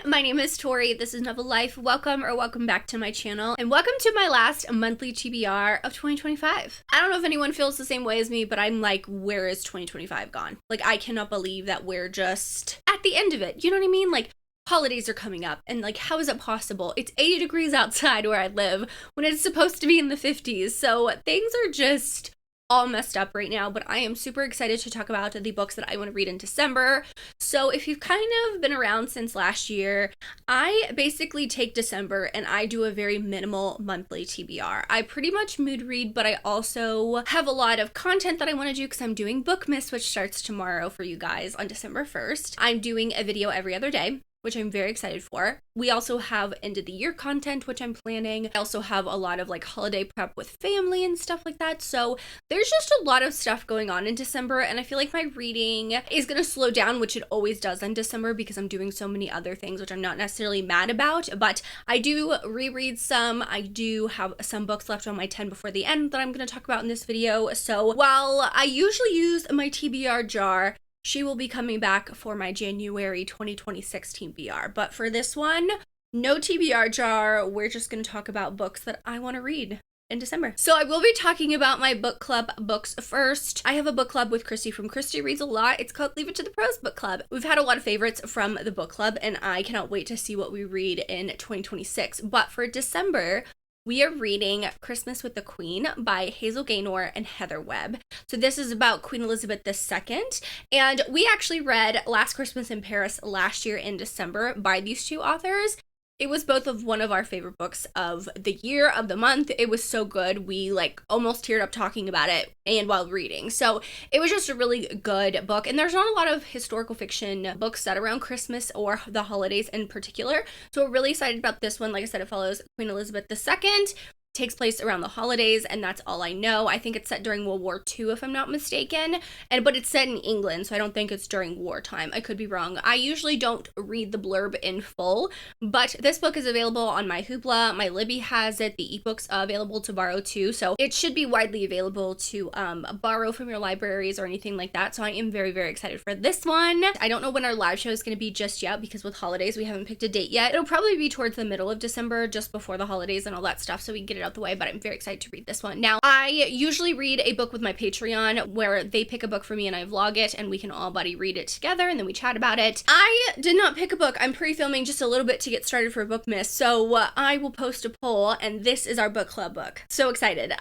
my name is Tori. This is Novel Life. Welcome back to my channel, and welcome to my last monthly TBR of 2025. I don't know if anyone feels the same way as me, but I'm like, where is 2025 gone? Like, I cannot believe that we're just at the end of it. You know what I mean? Like, holidays are coming up, and like, how is it possible? It's 80 degrees outside where I live when it's supposed to be in the 50s. So things are just all messed up right now, but I am super excited to talk about the books that I want to read in December. So if you've kind of been around since last year, I basically take December and I do a very minimal monthly TBR. I pretty much mood read, but I also have a lot of content that I want to do because I'm doing Bookmas, which starts tomorrow for you guys on December 1st. I'm doing a video every other day, which I'm very excited for. We also have end of the year content, which I'm planning. I also have a lot of like holiday prep with family and stuff like that. So there's just a lot of stuff going on in December, and I feel like my reading is gonna slow down, which it always does in December because I'm doing so many other things, which I'm not necessarily mad about, but I do reread some. I do have some books left on my 10 before the end that I'm gonna talk about in this video. So while I usually use my TBR jar, she will be coming back for my January 2026 TBR. But for this one, no TBR jar. We're just going to talk about books that I want to read in December. So I will be talking about my book club books first. I have a book club with Christy from Christy Reads a Lot. It's called Leave It to the Pros Book Club. We've had a lot of favorites from the book club, and I cannot wait to see what we read in 2026. But for December, we are reading Christmas with the Queen by Hazel Gaynor and Heather Webb. So this is about Queen Elizabeth II. And we actually read Last Christmas in Paris last year in December by these two authors. It was both of one of our favorite books of the year, of the month. It was so good. We like almost teared up talking about it and while reading. So it was just a really good book. And there's not a lot of historical fiction books set around Christmas or the holidays in particular. So we're really excited about this one. Like I said, it follows Queen Elizabeth II. Takes place around the holidays, and that's all I know. I think it's set during World War II, if I'm not mistaken, but it's set in England, so I don't think it's during wartime. I could be wrong. I usually don't read the blurb in full, but this book is available on my Hoopla. My Libby has it. The ebooks are available to borrow too, so it should be widely available to borrow from your libraries or anything like that. So I am very, very excited for this one. I don't know when our live show is going to be just yet because with holidays we haven't picked a date yet. It'll probably be towards the middle of December, just before the holidays and all that stuff, so we can get it out the way, but I'm very excited to read this one. Now, I usually read a book with my Patreon where they pick a book for me and I vlog it and we can all buddy read it together and then we chat about it. I did not pick a book. I'm pre-filming just a little bit to get started for Bookmas, so I will post a poll, and this is our book club book. So excited.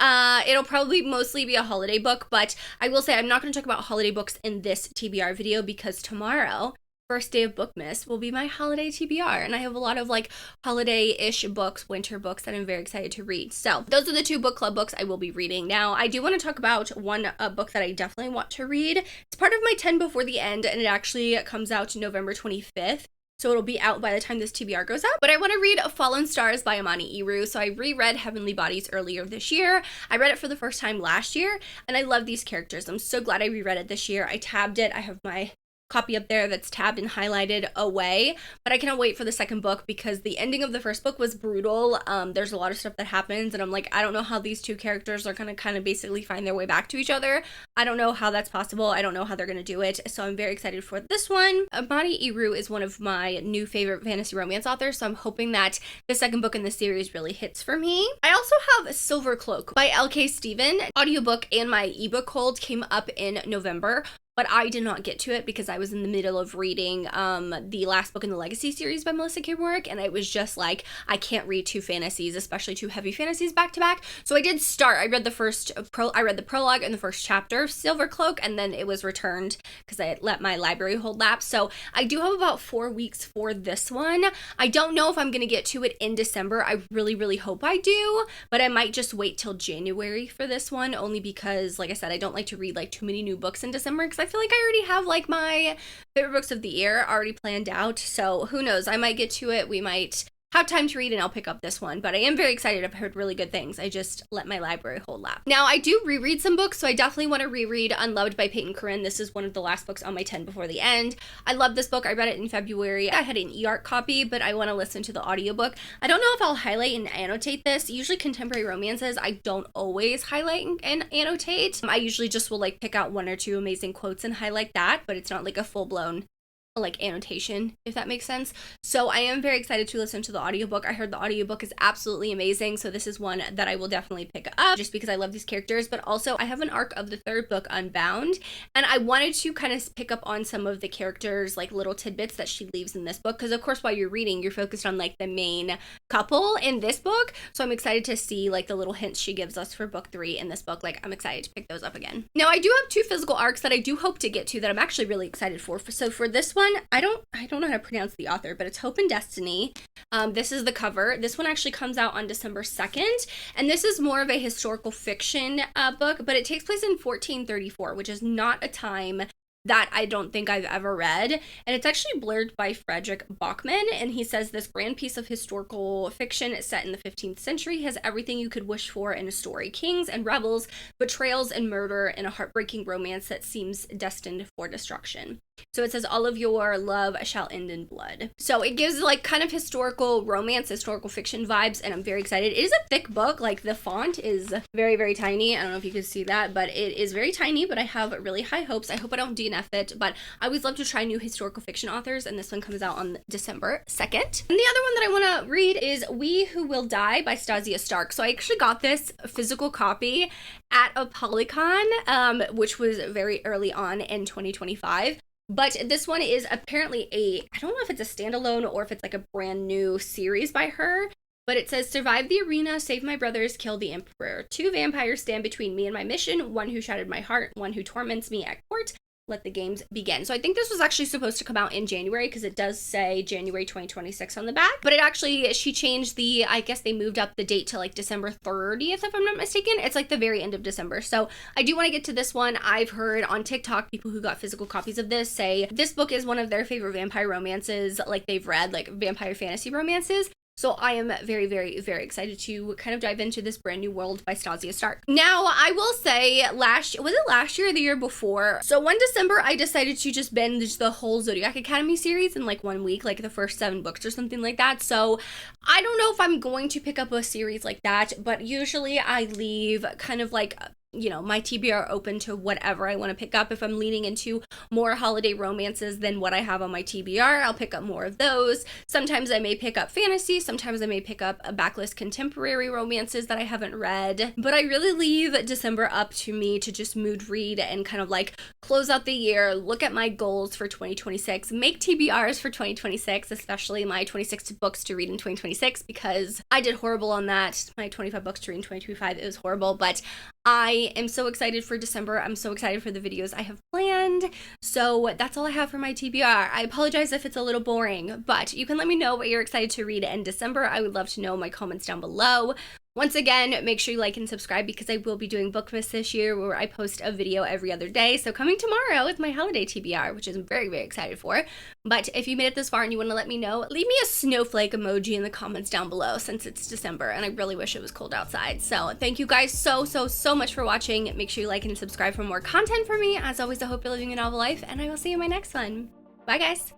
It'll probably mostly be a holiday book, but I will say I'm not going to talk about holiday books in this TBR video because tomorrow, first day of Bookmas, will be my holiday TBR, and I have a lot of like holiday-ish books, winter books that I'm very excited to read. So those are the two book club books I will be reading. Now, I do want to talk about one book that I definitely want to read. It's part of my 10 before the end, and it actually comes out November 25th. So it'll be out by the time this TBR goes up. But I want to read Fallen Stars by Amani Iru. So I reread Heavenly Bodies earlier this year. I read it for the first time last year, and I love these characters. I'm so glad I reread it this year. I tabbed it. I have my copy up there that's tabbed and highlighted away, but I cannot wait for the second book because the ending of the first book was brutal. There's a lot of stuff that happens, and I'm like, I don't know how these two characters are gonna kind of basically find their way back to each other. I don't know how that's possible. I don't know how they're gonna do it, so I'm very excited for this one. Amani Iru is one of my new favorite fantasy romance authors, so I'm hoping that the second book in the series really hits for me. I also have Silver Cloak by L.K. Stephen. Audiobook and my ebook hold came up in November, but I did not get to it because I was in the middle of reading the last book in the Legacy series by Melissa K. Rourke, and I was just like, I can't read two fantasies, especially two heavy fantasies back to back. So I did start. I read the prologue and the first chapter of Silver Cloak, and then it was returned because I let my library hold lapse. So I do have about 4 weeks for this one. I don't know if I'm gonna get to it in December. I really, really hope I do, but I might just wait till January for this one, only because, like I said, I don't like to read like too many new books in December because I feel like I already have like my favorite books of the year already planned out. So who knows? I might get to it. We might have time to read and I'll pick up this one, but I am very excited. I've heard really good things. I just let my library hold lap. Now, I do reread some books, so I definitely want to reread Unloved by Peyton Corinne. This is one of the last books on my 10 before the end. I love this book. I read it in February. I had an e-art copy, but I want to listen to the audiobook. I don't know if I'll highlight and annotate this. Usually contemporary romances, I don't always highlight and annotate. I usually just will like pick out 1 or 2 amazing quotes and highlight that, but it's not like a full-blown like annotation, if that makes sense. So I am very excited to listen to the audiobook. I heard the audiobook is absolutely amazing, so this is one that I will definitely pick up just because I love these characters. But also I have an arc of the third book, Unbound, and I wanted to kind of pick up on some of the characters, like little tidbits that she leaves in this book, because of course while you're reading you're focused on like the main couple in this book. So I'm excited to see like the little hints she gives us for book 3 in this book. Like I'm excited to pick those up again. Now I do have 2 physical arcs that I do hope to get to that I'm actually really excited for. So for this one, I don't know how to pronounce the author, but it's Hope and Destiny. This is the cover. This one actually comes out on December 2nd, and this is more of a historical fiction book, but it takes place in 1434, which is not a time that I don't think I've ever read. And it's actually blurred by Frederick Bachman, and he says this grand piece of historical fiction set in the 15th century has everything you could wish for in a story: kings and rebels, betrayals and murder, and a heartbreaking romance that seems destined for destruction. So it says all of your love shall end in blood. So it gives like kind of historical romance, historical fiction vibes, and I'm very excited. It is a thick book. Like the font is very, very tiny. I don't know if you can see that, but it is very tiny, but I have really high hopes. I hope I don't DNF it, but I always love to try new historical fiction authors, and this one comes out on December 2nd. And the other one that I want to read is We Who Will Die by Stasia Stark. So I actually got this physical copy at a Polycon, which was very early on in 2025. But this one is apparently I don't know if it's a standalone or if it's like a brand new series by her, but it says, survive the arena, save my brothers, kill the emperor. 2 vampires stand between me and my mission, one who shattered my heart, one who torments me at court. Let the games begin. So I think this was actually supposed to come out in January, because it does say January 2026 on the back, but it actually, she changed I guess they moved up the date to like December 30th, if I'm not mistaken. It's like the very end of December. So I do want to get to this one. I've heard on TikTok people who got physical copies of this say this book is one of their favorite vampire romances, like they've read, like vampire fantasy romances. So I am very, very, very excited to kind of dive into this brand new world by Stasia Stark. Now, I will say, was it last year or the year before? So one December, I decided to just binge the whole Zodiac Academy series in like 1 week, like the first 7 books or something like that. So I don't know if I'm going to pick up a series like that, but usually I leave kind of like, you know, my TBR open to whatever I want to pick up. If I'm leaning into more holiday romances than what I have on my TBR, I'll pick up more of those. Sometimes I may pick up fantasy, sometimes I may pick up a backlist contemporary romances that I haven't read, but I really leave December up to me to just mood read and kind of like close out the year, look at my goals for 2026, make TBRs for 2026, especially my 26 books to read in 2026, because I did horrible on that. My 25 books to read in 2025, it was horrible, but I am so excited for December. I'm so excited for the videos I have planned. So that's all I have for my TBR. I apologize if it's a little boring, but you can let me know what you're excited to read in December. I would love to know in my comments down below. Once again, make sure you like and subscribe, because I will be doing Bookmas this year, where I post a video every other day. So coming tomorrow is my holiday TBR, which I'm very, very excited for. But if you made it this far and you want to let me know, leave me a snowflake emoji in the comments down below, since it's December and I really wish it was cold outside. So thank you guys so much for watching. Make sure you like and subscribe for more content from me. As always, I hope you're living a novel life, and I will see you in my next one. Bye, guys.